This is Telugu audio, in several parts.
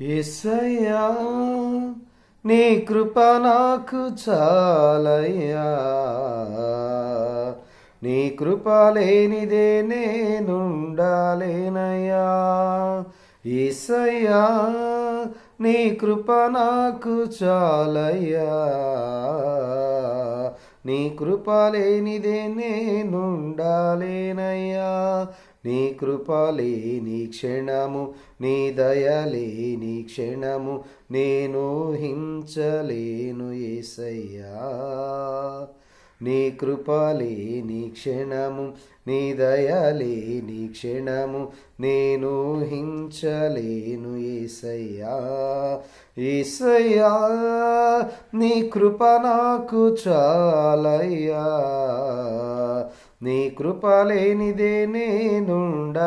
యేసయ్యా నీ కృప నాకు చాలయ్యా, నీ కృప లేనిదే నేనుండాలేనయ్యా. యేసయ్యా నీ కృప నాకు చాలయ్యా, నీ కృప లేనిదే నేనుండాలేనయ్యా. నీ కృప లేని క్షణము, నీ దయ లేని క్షణము నేను హించలేను యేసయ్యా. నీ కృప లేని క్షణము, నీ దయ లేని క్షణము నేను హించలేను యేసయ్యా. యేసయ్యా నీ కృప నాకు చాలయ్యా, నీ కృప లేనిదే నేనుండాలేనయ్యా.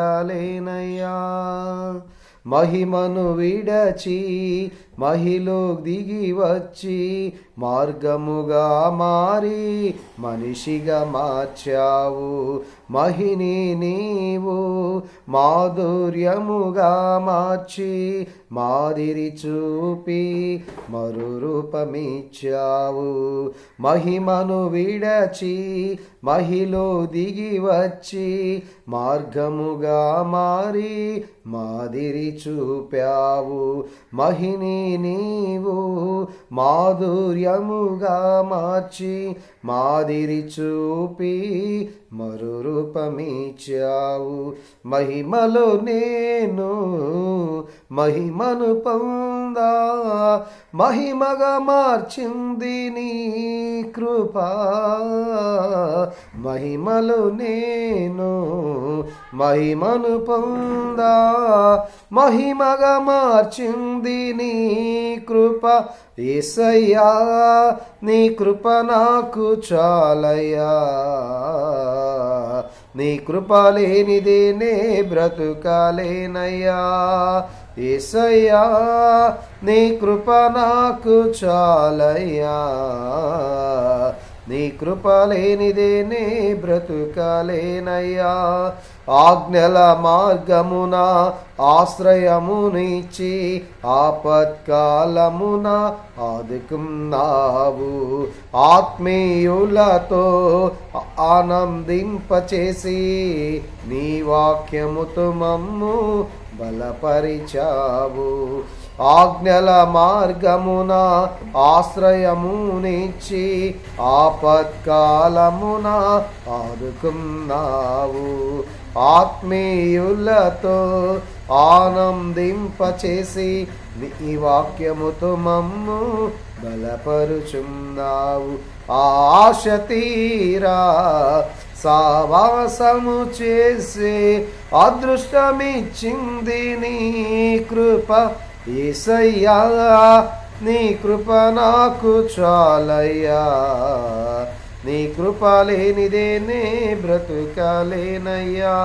మహిమను విడచి మహిలో దిగి వచ్చి మార్గముగా మారి మనిషిగా మార్చావు. మహిని నీవు మాధుర్యముగా మార్చి మాదిరి చూపి మరు రూపమిచ్చావు. మహిమను విడచి మహిలో దిగి వచ్చి మార్గముగా మారి మాదిరి చూపావు. మహిని నీవు మాధుర్యముగా మార్చి మాదిరి చూపి మరు రూపమిచ్చావు. మహిమలో నేను మహిమను పొందా, మహిమగా మార్చింది నీ కృప. మహిమలో నేను మహిమను పొందా, మహిమగా మార్చింది నీ కృప. యేసయ్యా నీ కృప నాకు చాలయ్యా, నీ కృప లేనిదే నే బ్రతుకాలేనయ్యా. యేసయ్యా నీ కృప నాకు చాలయ్యా, నీ కృప లేనిదే నే బ్రతుకాలేనయ్యా. ఆజ్ఞల మార్గమున ఆశ్రయమునిచ్చి ఆపత్కాలమున ఆదుకున్నావు. ఆత్మీయులతో ఆనందింపచేసి నీ వాక్యముతో మమ్ము బలపరిచావు. ఆజ్ఞల మార్గమున ఆశ్రయమునిచ్చి ఆపత్కాలమున ఆదుకున్నావు. ఆత్మీయులతో ఆనందింపచేసి నీ వాక్యముతో మమ్ము బలపరుచున్నావు. ఆశ తీరా సావాసము చేసే అదృష్టమిచ్చింది నీ కృప. యేసయ్యా నీ కృప నాకు చాలయ్యా, నీ కృప లేనిదే నే బ్రతుకాలేనయ్యా.